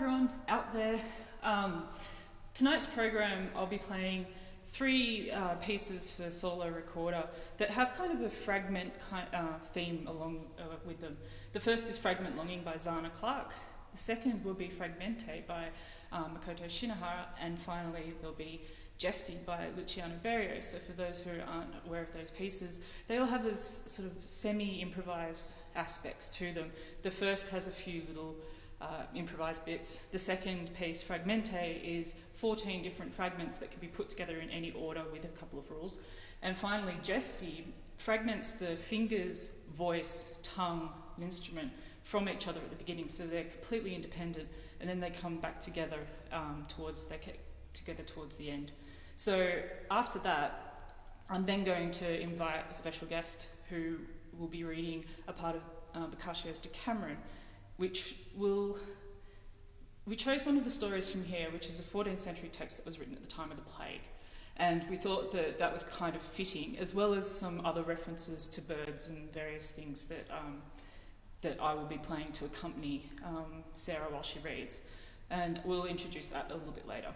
everyone out there. Tonight's program, I'll be playing three pieces for solo recorder that have kind of a fragment theme along with them. The first is Fragment Longing by Zana Clark. The second will be Fragmente by Makoto Shinohara. And finally, there'll be Gesti by Luciano Berio. So for those who aren't aware of those pieces, they all have this sort of semi-improvised aspects to them. The first has a few little improvised bits. The second piece, Fragmente, is 14 different fragments that can be put together in any order with a couple of rules. And finally, Gesti fragments the fingers, voice, tongue, and instrument from each other at the beginning, so they're completely independent, and then they come back together towards the end. So after that, I'm then going to invite a special guest who will be reading a part of Boccaccio's Decameron, we chose one of the stories from here, which is a 14th century text that was written at the time of the plague. And we thought that that was kind of fitting, as well as some other references to birds and various things that, that I will be playing to accompany Sarah while she reads. And we'll introduce that a little bit later.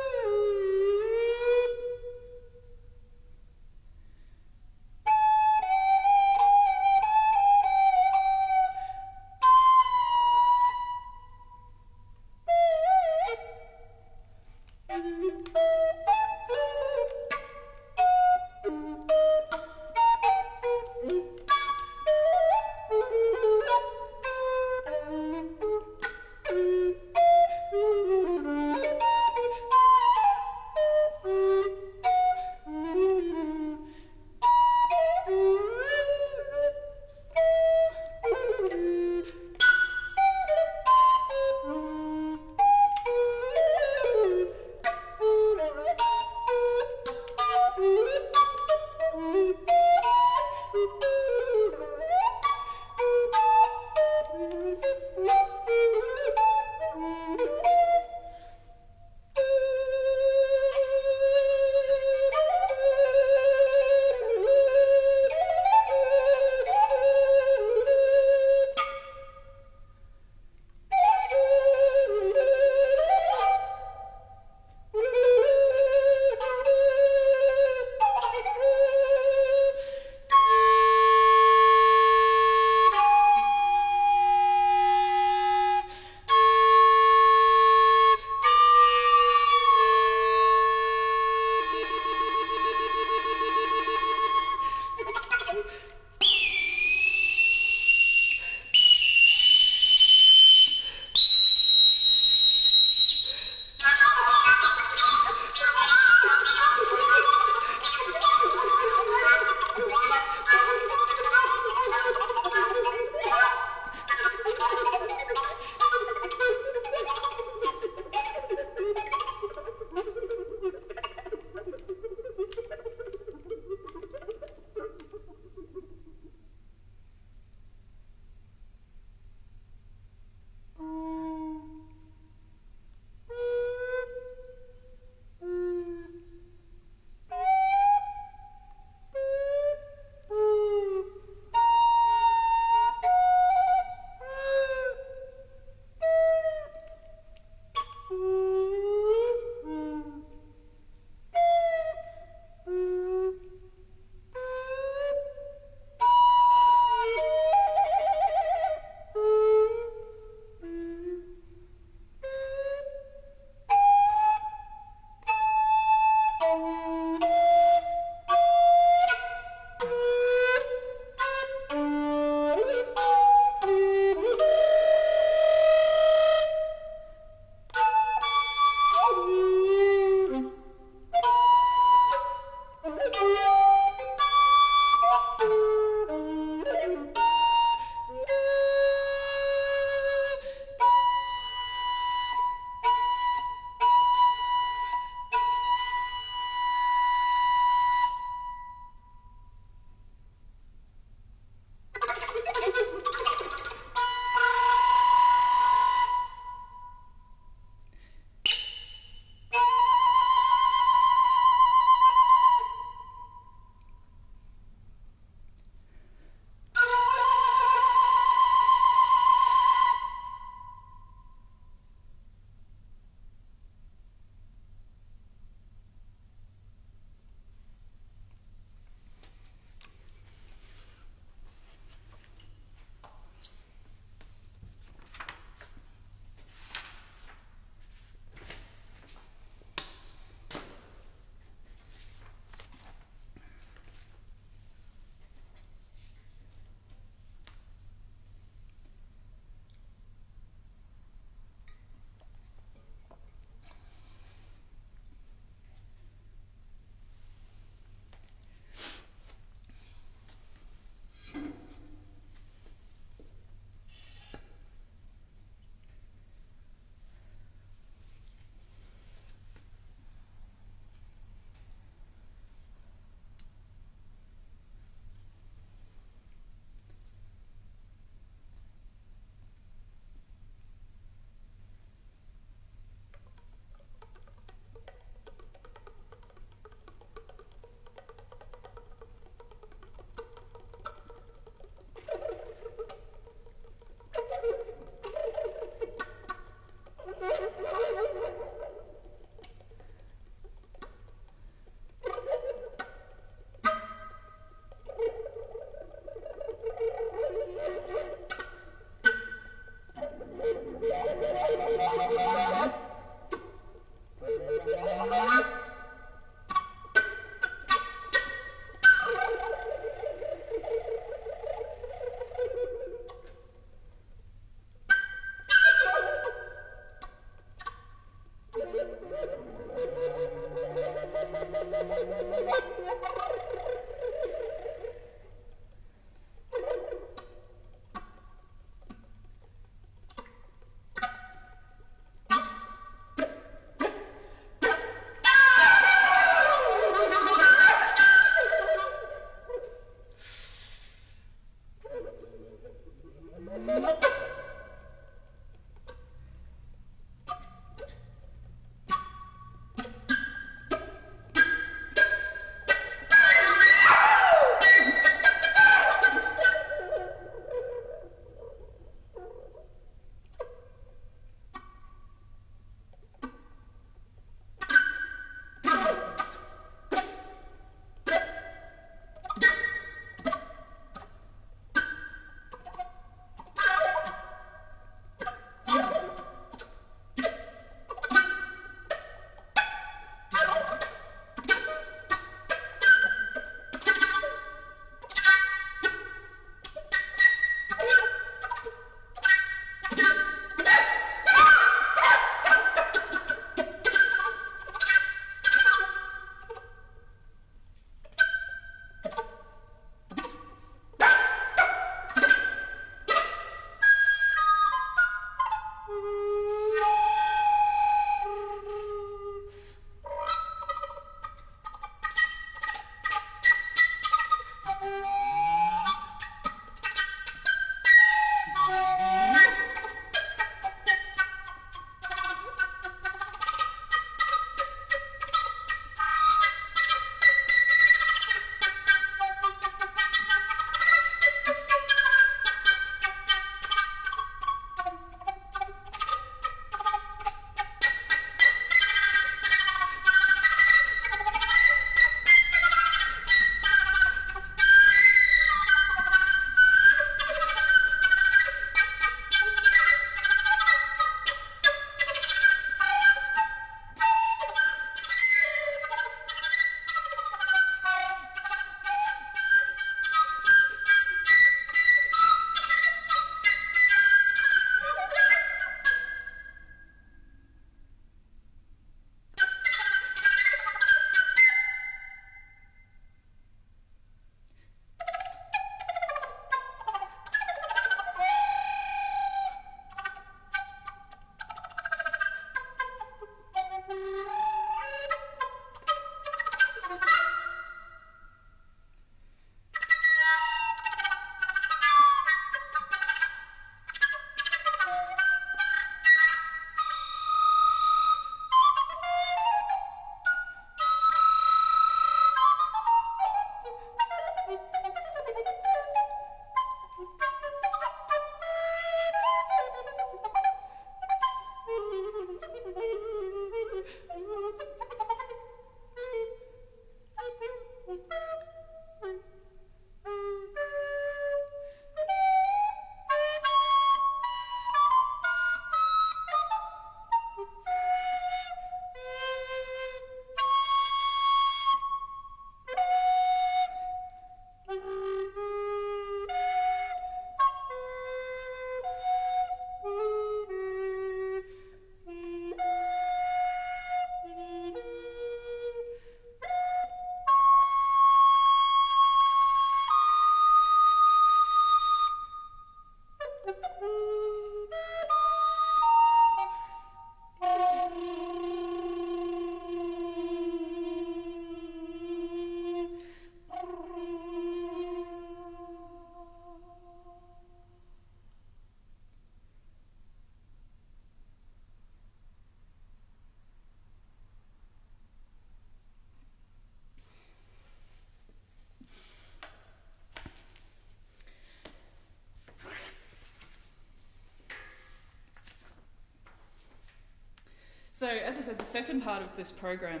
So, as I said, the second part of this program,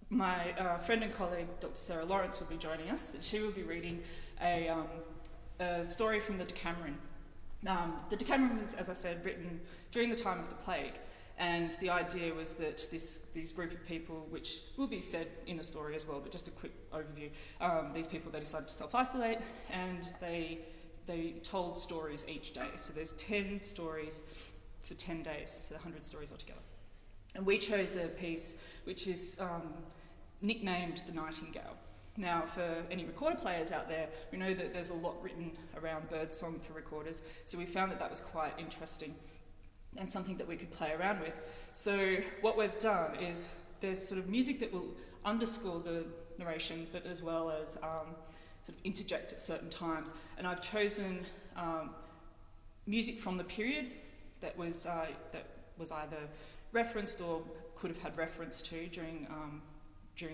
my friend and colleague, Dr Sarah Lawrence, will be joining us, and she will be reading a story from the Decameron. The Decameron was, as I said, written during the time of the plague, and the idea was that this group of people, which will be said in the story as well, but just a quick overview, these people, they decided to self-isolate, and they told stories each day. So there's 10 stories for 10 days, so 100 stories altogether. And we chose a piece which is nicknamed The Nightingale. Now, for any recorder players out there, we know that there's a lot written around birdsong for recorders, so we found that that was quite interesting and something that we could play around with. So what we've done is there's sort of music that will underscore the narration, but as well as sort of interject at certain times. And I've chosen music from the period that was either referenced or could have had reference to during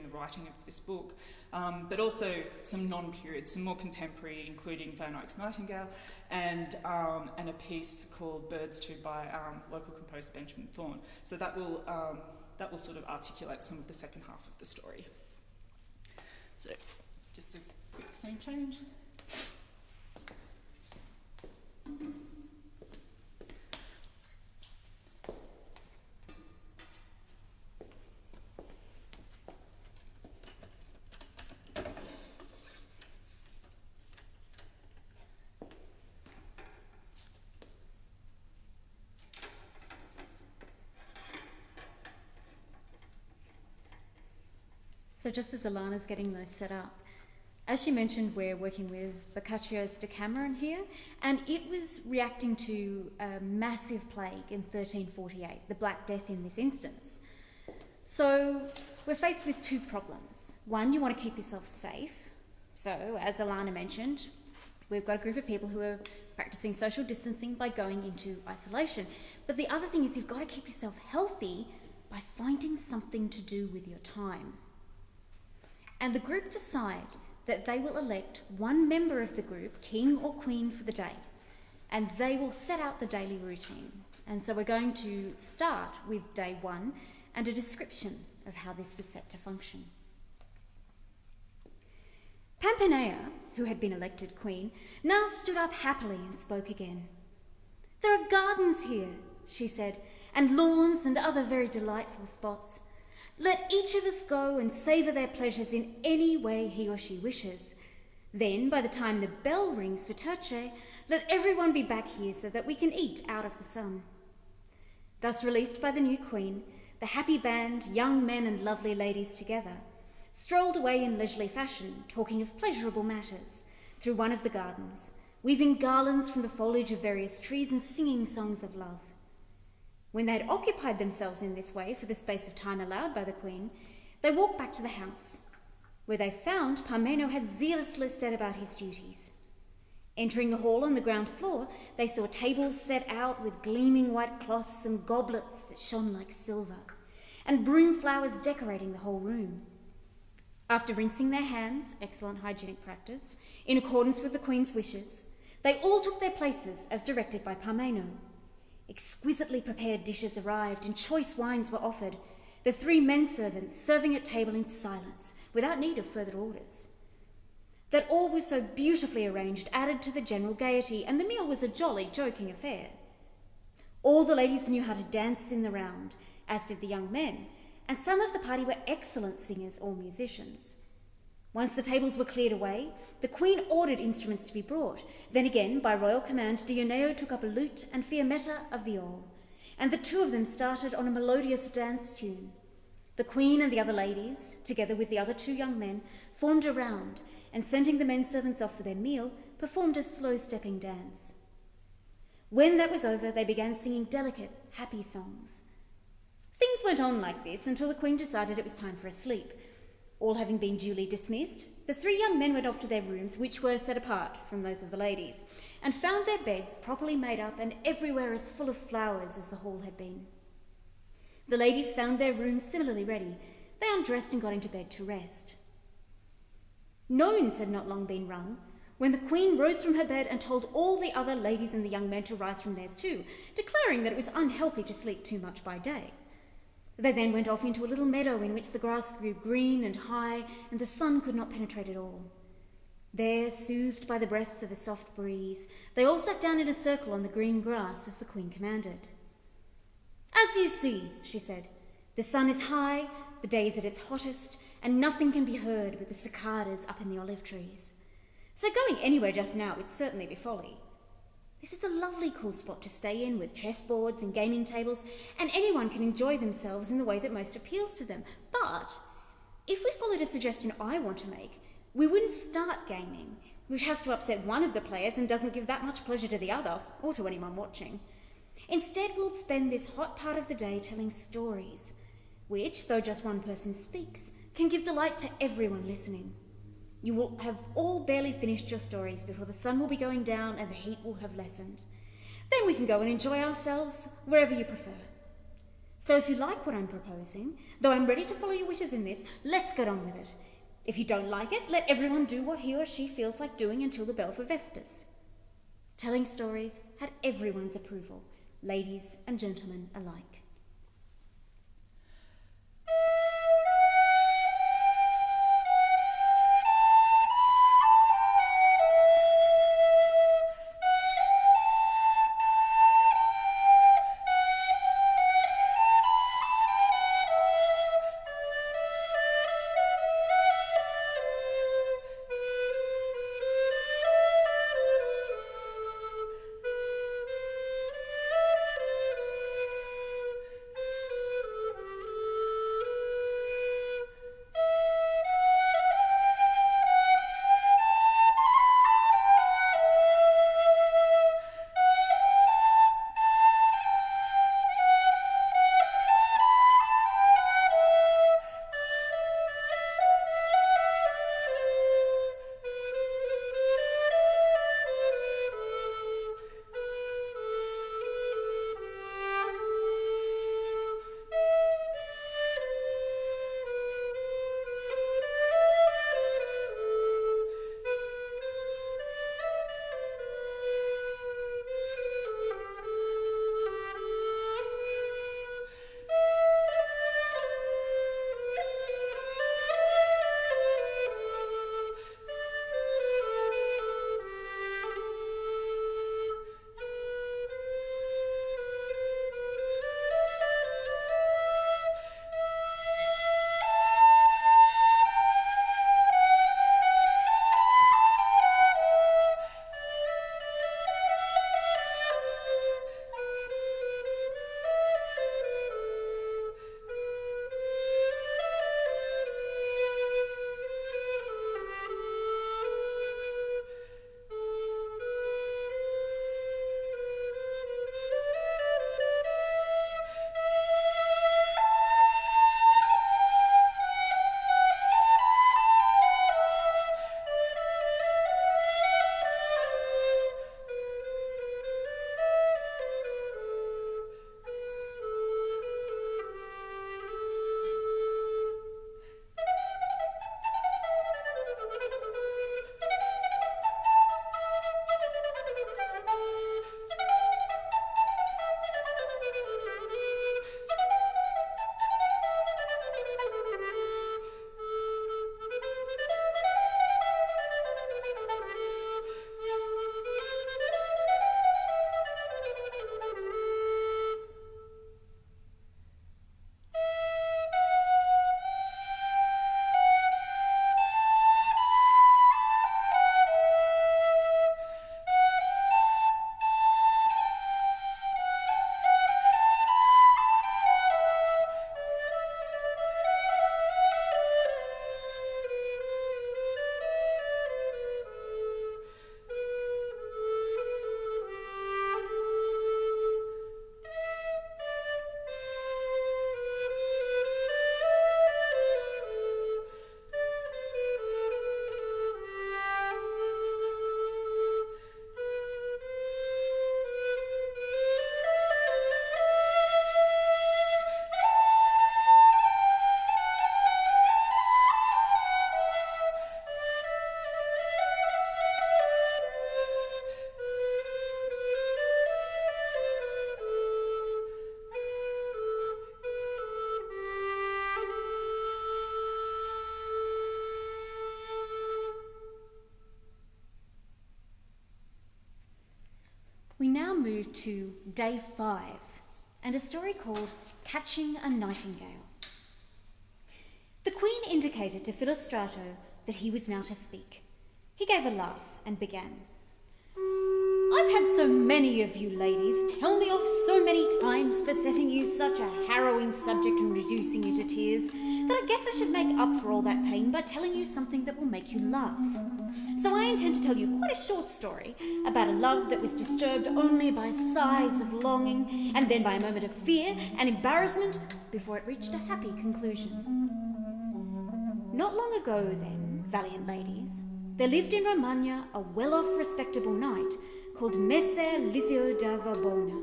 the writing of this book, but also some non-period, some more contemporary, including Van Eyck's Nightingale, and a piece called Birds Too by local composer Benjamin Thorne. So that will sort of articulate some of the second half of the story. So just a quick scene change. So just as Alana's getting those set up, as she mentioned, we're working with Boccaccio's Decameron here, and it was reacting to a massive plague in 1348, the Black Death in this instance. So we're faced with two problems. One, you want to keep yourself safe. So, as Alana mentioned, we've got a group of people who are practicing social distancing by going into isolation. But the other thing is you've got to keep yourself healthy by finding something to do with your time. And the group decide that they will elect one member of the group, king or queen, for the day, and they will set out the daily routine. And so we're going to start with day one and a description of how this was set to function. Pampanea, who had been elected queen, now stood up happily and spoke again. "There are gardens here," she said, "and lawns and other very delightful spots. Let each of us go and savour their pleasures in any way he or she wishes. Then, by the time the bell rings for terce, let everyone be back here so that we can eat out of the sun." Thus released by the new queen, the happy band, young men and lovely ladies together, strolled away in leisurely fashion, talking of pleasurable matters, through one of the gardens, weaving garlands from the foliage of various trees and singing songs of love. When they had occupied themselves in this way for the space of time allowed by the queen, they walked back to the house, where they found Parmeno had zealously set about his duties. Entering the hall on the ground floor, they saw tables set out with gleaming white cloths and goblets that shone like silver, and broom flowers decorating the whole room. After rinsing their hands, excellent hygienic practice, in accordance with the queen's wishes, they all took their places as directed by Parmeno. Exquisitely prepared dishes arrived and choice wines were offered, the three men servants serving at table in silence, without need of further orders. That all was so beautifully arranged added to the general gaiety, and the meal was a jolly, joking affair. All the ladies knew how to dance in the round, as did the young men, and some of the party were excellent singers or musicians. Once the tables were cleared away, the queen ordered instruments to be brought. Then again, by royal command, Dioneo took up a lute and Fiammetta a viol, and the two of them started on a melodious dance tune. The queen and the other ladies, together with the other two young men, formed a round, and sending the men servants off for their meal, performed a slow-stepping dance. When that was over, they began singing delicate, happy songs. Things went on like this until the queen decided it was time for a sleep. All having been duly dismissed, the three young men went off to their rooms, which were set apart from those of the ladies, and found their beds properly made up and everywhere as full of flowers as the hall had been. The ladies found their rooms similarly ready. They undressed and got into bed to rest. Nones had not long been rung when the queen rose from her bed and told all the other ladies and the young men to rise from theirs too, declaring that it was unhealthy to sleep too much by day. They then went off into a little meadow in which the grass grew green and high and the sun could not penetrate at all. There, soothed by the breath of a soft breeze, they all sat down in a circle on the green grass as the queen commanded. "As you see," she said, "the sun is high, the day is at its hottest, and nothing can be heard but the cicadas up in the olive trees. So going anywhere just now would certainly be folly. This is a lovely cool spot to stay in with chessboards and gaming tables, and anyone can enjoy themselves in the way that most appeals to them. But if we followed a suggestion I want to make, we wouldn't start gaming, which has to upset one of the players and doesn't give that much pleasure to the other, or to anyone watching. Instead, we'll spend this hot part of the day telling stories, which, though just one person speaks, can give delight to everyone listening. You will have all barely finished your stories before the sun will be going down and the heat will have lessened. Then we can go and enjoy ourselves wherever you prefer. So if you like what I'm proposing, though I'm ready to follow your wishes in this, let's get on with it. If you don't like it, let everyone do what he or she feels like doing until the bell for Vespers. Telling stories had everyone's approval, ladies and gentlemen alike. We now move to day 5 and a story called Catching a Nightingale. The Queen indicated to Philostrato that he was now to speak. He gave a laugh and began. I've had so many of you ladies tell me off so many times for setting you such a harrowing subject and reducing you to tears that I guess I should make up for all that pain by telling you something that will make you laugh. So I intend to tell you quite a short story about a love that was disturbed only by sighs of longing and then by a moment of fear and embarrassment before it reached a happy conclusion. Not long ago then, valiant ladies, there lived in Romagna a well-off respectable knight called Messer Lizio da Varbona.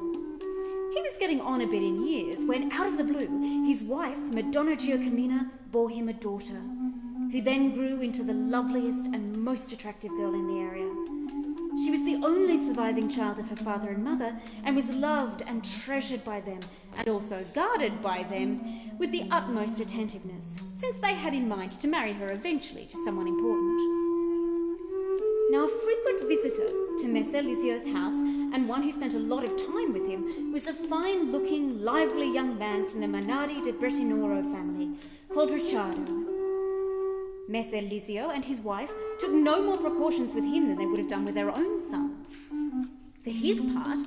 He was getting on a bit in years when, out of the blue, his wife, Madonna Giacomina, bore him a daughter, who then grew into the loveliest and most attractive girl in the area. She was the only surviving child of her father and mother and was loved and treasured by them, and also guarded by them with the utmost attentiveness, since they had in mind to marry her eventually to someone important. Now, a frequent visitor to Messer Lizio's house, and one who spent a lot of time with him, was a fine-looking, lively young man from the Manari de Brettinoro family, called Ricciardo. Messer Lizio and his wife took no more precautions with him than they would have done with their own son. For his part,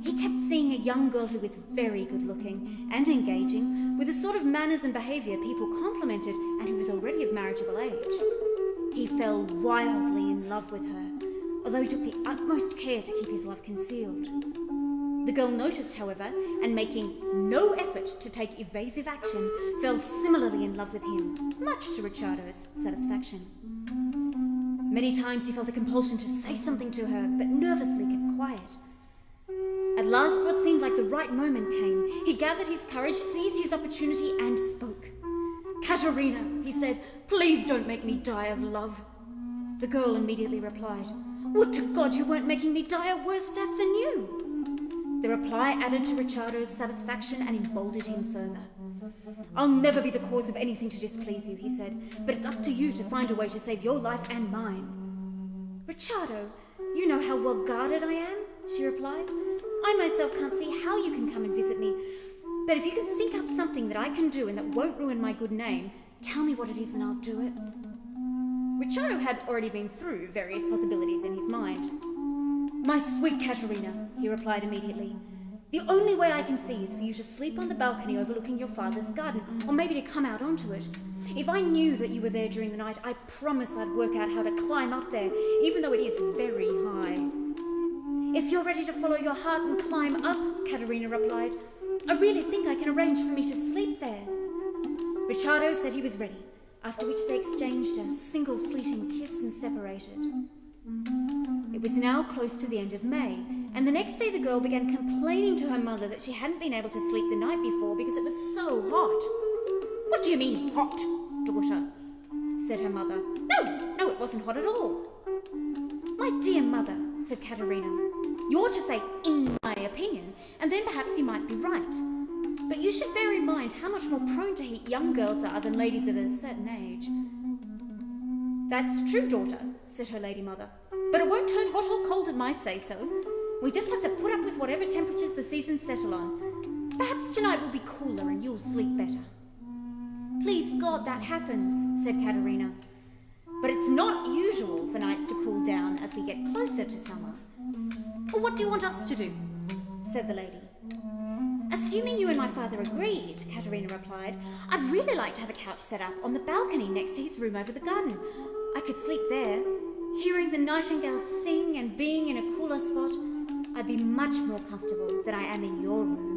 he kept seeing a young girl who was very good-looking and engaging, with the sort of manners and behaviour people complimented, and who was already of marriageable age. He fell wildly in love with her, although he took the utmost care to keep his love concealed. The girl noticed, however, and making no effort to take evasive action, fell similarly in love with him, much to Ricciardo's satisfaction. Many times he felt a compulsion to say something to her, but nervously kept quiet. At last, what seemed like the right moment came. He gathered his courage, seized his opportunity, and spoke. "Caterina," he said, "please don't make me die of love." The girl immediately replied, "Would to God you weren't making me die a worse death than you." The reply added to Ricciardo's satisfaction and emboldened him further. "I'll never be the cause of anything to displease you," he said, "but it's up to you to find a way to save your life and mine." "Ricciardo, you know how well guarded I am," she replied. "I myself can't see how you can come and visit me, but if you can think up something that I can do and that won't ruin my good name, tell me what it is and I'll do it." Ricciardo had already been through various possibilities in his mind. "My sweet Caterina," he replied immediately, "the only way I can see is for you to sleep on the balcony overlooking your father's garden, or maybe to come out onto it. If I knew that you were there during the night, I promise I'd work out how to climb up there, even though it is very high." "If you're ready to follow your heart and climb up," Caterina replied, "I really think I can arrange for me to sleep there." Ricciardo said he was ready, after which they exchanged a single fleeting kiss and separated. It was now close to the end of May, and the next day the girl began complaining to her mother that she hadn't been able to sleep the night before because it was so hot. "What do you mean, hot, daughter?" said her mother. No, it wasn't hot at all." "My dear mother," said Caterina, "you ought to say, 'in my opinion,' and then perhaps you might be right. But you should bear in mind how much more prone to heat young girls are than ladies of a certain age." "That's true, daughter," said her lady mother, "but it won't turn hot or cold at my say-so. We just have to put up with whatever temperatures the seasons settle on. Perhaps tonight will be cooler and you'll sleep better." "Please God that happens," said Caterina. "But it's not usual for nights to cool down as we get closer to summer." "Well, what do you want us to do?" said the lady. "Assuming you and my father agreed," Caterina replied, "I'd really like to have a couch set up on the balcony next to his room over the garden. I could sleep there. Hearing the nightingales sing and being in a cooler spot, I'd be much more comfortable than I am in your room."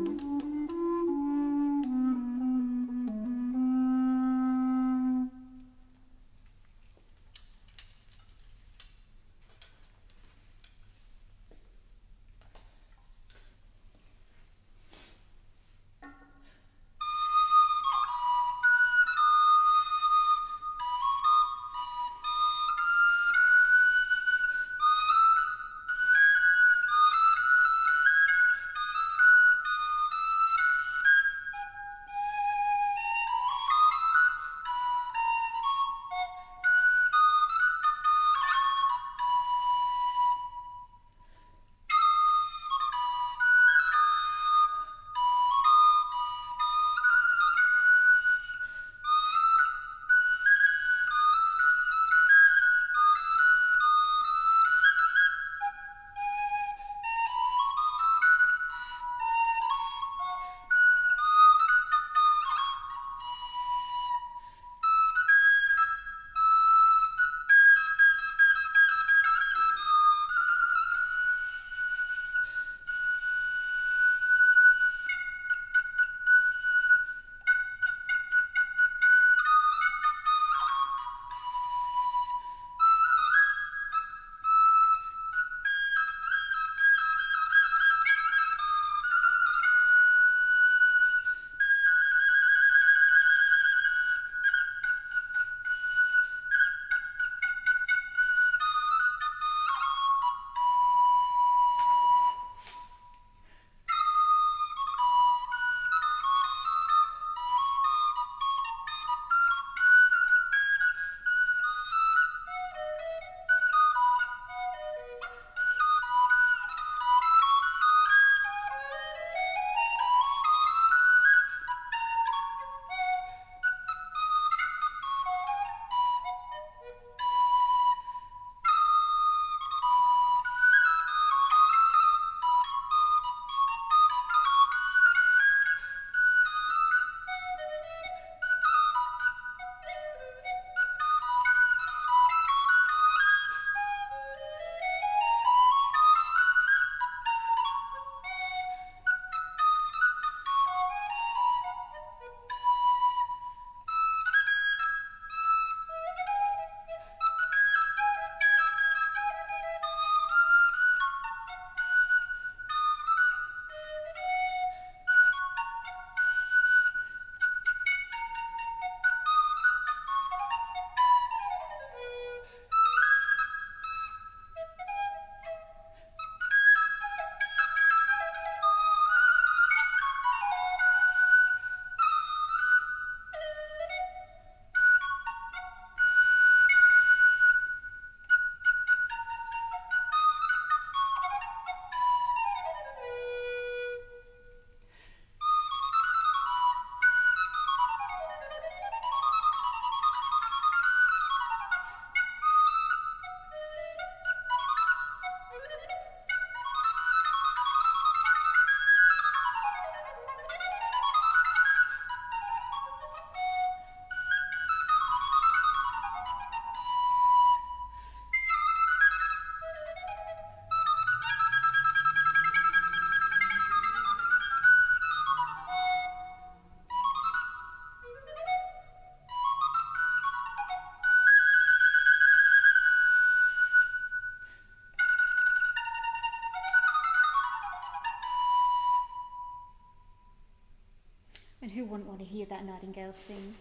and who wouldn't want to hear that nightingale sing?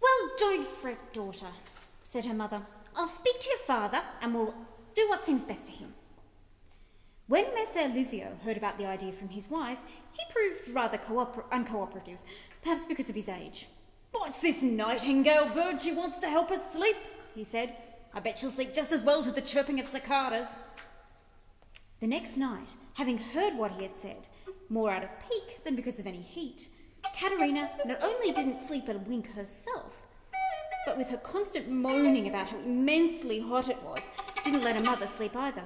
"Well, don't fret, daughter," said her mother. "I'll speak to your father and we'll do what seems best to him." When Messer Lizio heard about the idea from his wife, he proved rather uncooperative, perhaps because of his age. "What's this nightingale bird she wants to help us sleep?" he said. "I bet she'll sleep just as well to the chirping of cicadas." The next night, having heard what he had said, more out of pique than because of any heat, Caterina not only didn't sleep a wink herself, but with her constant moaning about how immensely hot it was, didn't let her mother sleep either.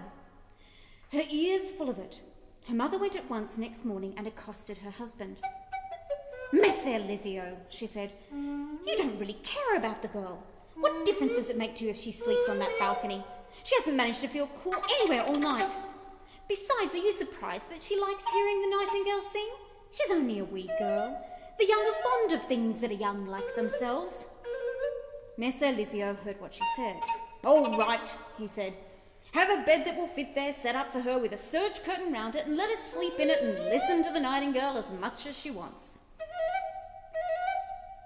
Her ears full of it, her mother went at once next morning and accosted her husband. "Messer Lizio," she said, "you don't really care about the girl. What difference does it make to you if she sleeps on that balcony? She hasn't managed to feel cool anywhere all night. Besides, are you surprised that she likes hearing the nightingale sing? She's only a wee girl. The young are fond of things that are young like themselves." Messer Lizio heard what she said. "All right," he said. "Have a bed that will fit there set up for her with a serge curtain round it, and let her sleep in it and listen to the nightingale as much as she wants."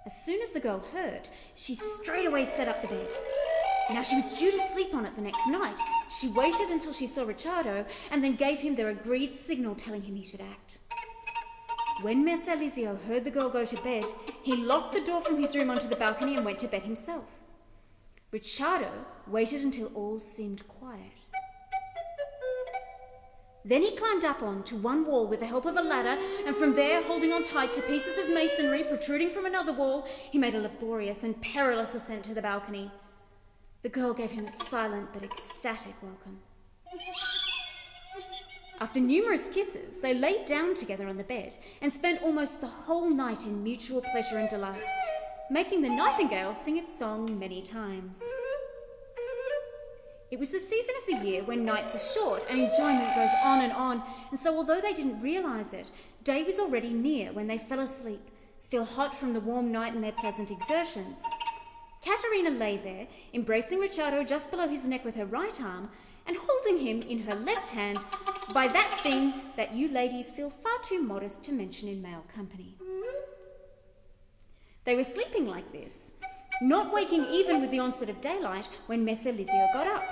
As soon as the girl heard, she straightway set up the bed. Now she was due to sleep on it the next night. She waited until she saw Ricciardo and then gave him their agreed signal telling him he should act. When Messer Lizio heard the girl go to bed, he locked the door from his room onto the balcony and went to bed himself. Ricciardo waited until all seemed quiet. Then he climbed up onto one wall with the help of a ladder, and from there, holding on tight to pieces of masonry protruding from another wall, he made a laborious and perilous ascent to the balcony. The girl gave him a silent but ecstatic welcome. After numerous kisses, they laid down together on the bed and spent almost the whole night in mutual pleasure and delight, making the nightingale sing its song many times. It was the season of the year when nights are short and enjoyment goes on, and so although they didn't realise it, day was already near when they fell asleep, still hot from the warm night and their pleasant exertions. Caterina lay there, embracing Ricciardo just below his neck with her right arm and holding him in her left hand by that thing that you ladies feel far too modest to mention in male company. They were sleeping like this, not waking even with the onset of daylight when Messer Lizio got up.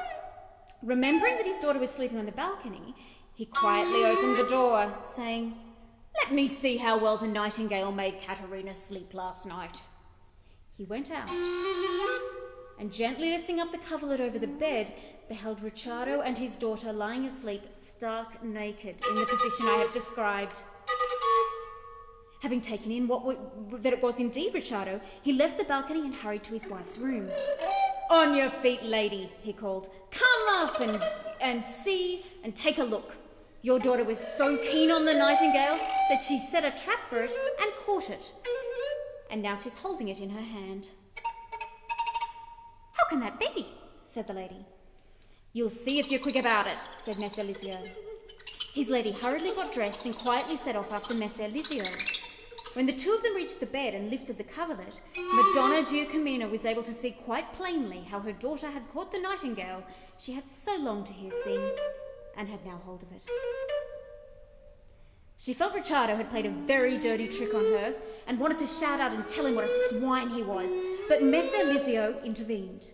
Remembering that his daughter was sleeping on the balcony, he quietly opened the door, saying, "Let me see how well the nightingale made Caterina sleep last night." He went out, and gently lifting up the coverlet over the bed, beheld Ricciardo and his daughter lying asleep stark naked in the position I have described. Having taken in that it was indeed Ricciardo, he left the balcony and hurried to his wife's room. "On your feet, lady," he called. "Come up and see and take a look. Your daughter was so keen on the nightingale that she set a trap for it and caught it. And now she's holding it in her hand." "How can that be?" said the lady. "You'll see if you're quick about it," said Messer Lizio. His lady hurriedly got dressed and quietly set off after Messer Lizio. When the two of them reached the bed and lifted the coverlet, Madonna Giacomina was able to see quite plainly how her daughter had caught the nightingale she had so longed to hear sing, and had now hold of it. She felt Ricciardo had played a very dirty trick on her and wanted to shout out and tell him what a swine he was, but Messer Lizio intervened.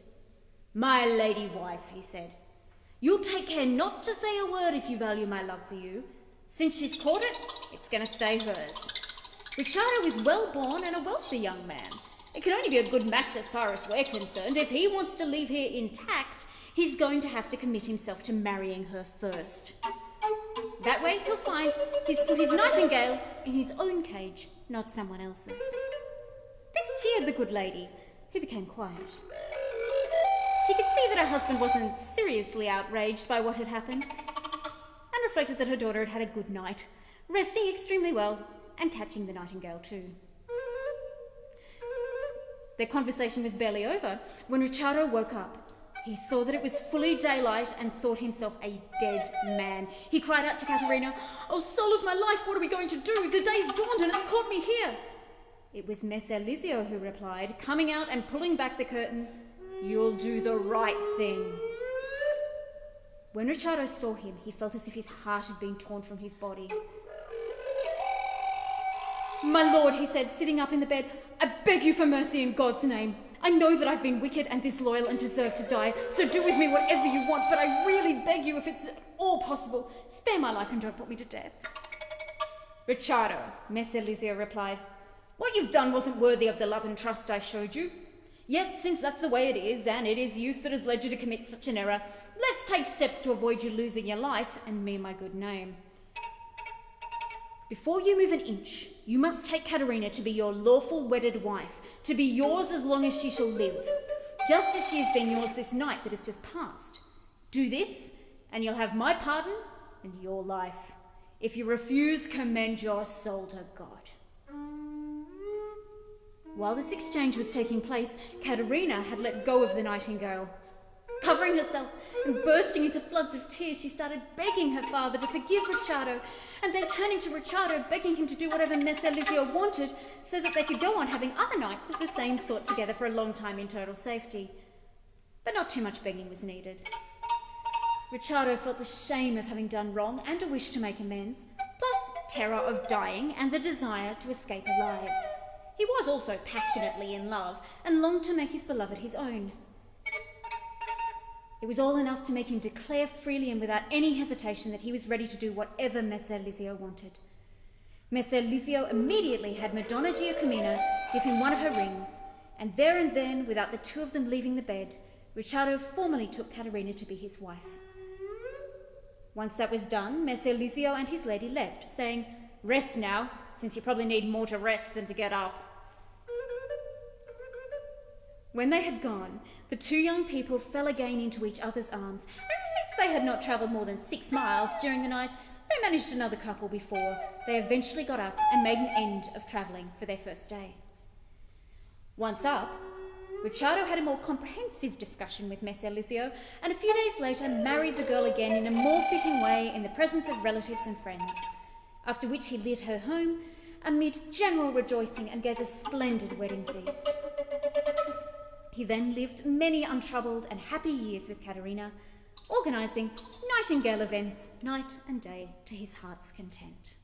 "My lady wife," he said, "you'll take care not to say a word if you value my love for you. Since she's caught it, it's going to stay hers. Ricciardo is well born and a wealthy young man. It can only be a good match as far as we're concerned. If he wants to leave here intact, he's going to have to commit himself to marrying her first. That way he'll find he's put his nightingale in his own cage, not someone else's." This cheered the good lady, who became quiet. She could see that her husband wasn't seriously outraged by what had happened, and reflected that her daughter had had a good night, resting extremely well and catching the nightingale too. Their conversation was barely over when Ricciardo woke up. He saw that it was fully daylight and thought himself a dead man. He cried out to Caterina, "Oh, soul of my life, what are we going to do? The day's dawned and it's caught me here." It was Messer Lizio who replied, coming out and pulling back the curtain, "You'll do the right thing." When Ricciardo saw him, he felt as if his heart had been torn from his body. "My lord," he said, sitting up in the bed, "I beg you for mercy in God's name. I know that I've been wicked and disloyal and deserve to die, so do with me whatever you want, but I really beg you, if it's at all possible, spare my life and don't put me to death." "Ricciardo," Messer Lizio replied, "what you've done wasn't worthy of the love and trust I showed you. Yet, since that's the way it is, and it is youth that has led you to commit such an error, let's take steps to avoid you losing your life and me my good name. Before you move an inch, you must take Caterina to be your lawful wedded wife, to be yours as long as she shall live, just as she has been yours this night that has just passed. Do this, and you'll have my pardon and your life. If you refuse, commend your soul to God." While this exchange was taking place, Caterina had let go of the nightingale. Covering herself and bursting into floods of tears, she started begging her father to forgive Ricciardo, and then turning to Ricciardo, begging him to do whatever Messer Lizio wanted so that they could go on having other nights of the same sort together for a long time in total safety. But not too much begging was needed. Ricciardo felt the shame of having done wrong and a wish to make amends, plus terror of dying and the desire to escape alive. He was also passionately in love and longed to make his beloved his own. It was all enough to make him declare freely and without any hesitation that he was ready to do whatever Messer Lizio wanted. Messer Lizio immediately had Madonna Giacomina give him one of her rings, and then, without the two of them leaving the bed, Ricciardo formally took Caterina to be his wife. Once that was done, Messer Lizio and his lady left, saying, "Rest now, since you probably need more to rest than to get up." When they had gone, the two young people fell again into each other's arms, and since they had not travelled more than 6 miles during the night, they managed another couple before they eventually got up and made an end of travelling for their first day. Once up, Ricciardo had a more comprehensive discussion with Messer Lizio, and a few days later married the girl again in a more fitting way in the presence of relatives and friends, after which he led her home amid general rejoicing and gave a splendid wedding feast. He then lived many untroubled and happy years with Caterina, organising nightingale events night and day to his heart's content.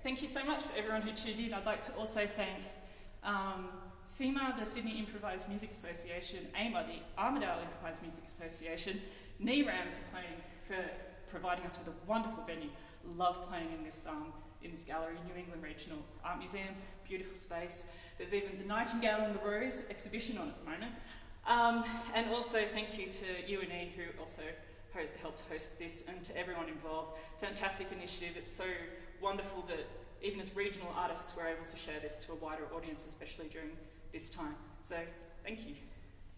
Thank you so much for everyone who tuned in. I'd like to also thank SIMA, the Sydney Improvised Music Association, AIMA, the Armidale Improvised Music Association, NERAM for providing us with a wonderful venue. Love playing in this gallery, New England Regional Art Museum, beautiful space. There's even the Nightingale and the Rose exhibition on at the moment. And also thank you to UNE, who also helped host this, and to everyone involved. Fantastic initiative. It's so wonderful that even as regional artists we're able to share this to a wider audience, especially during this time. So thank you.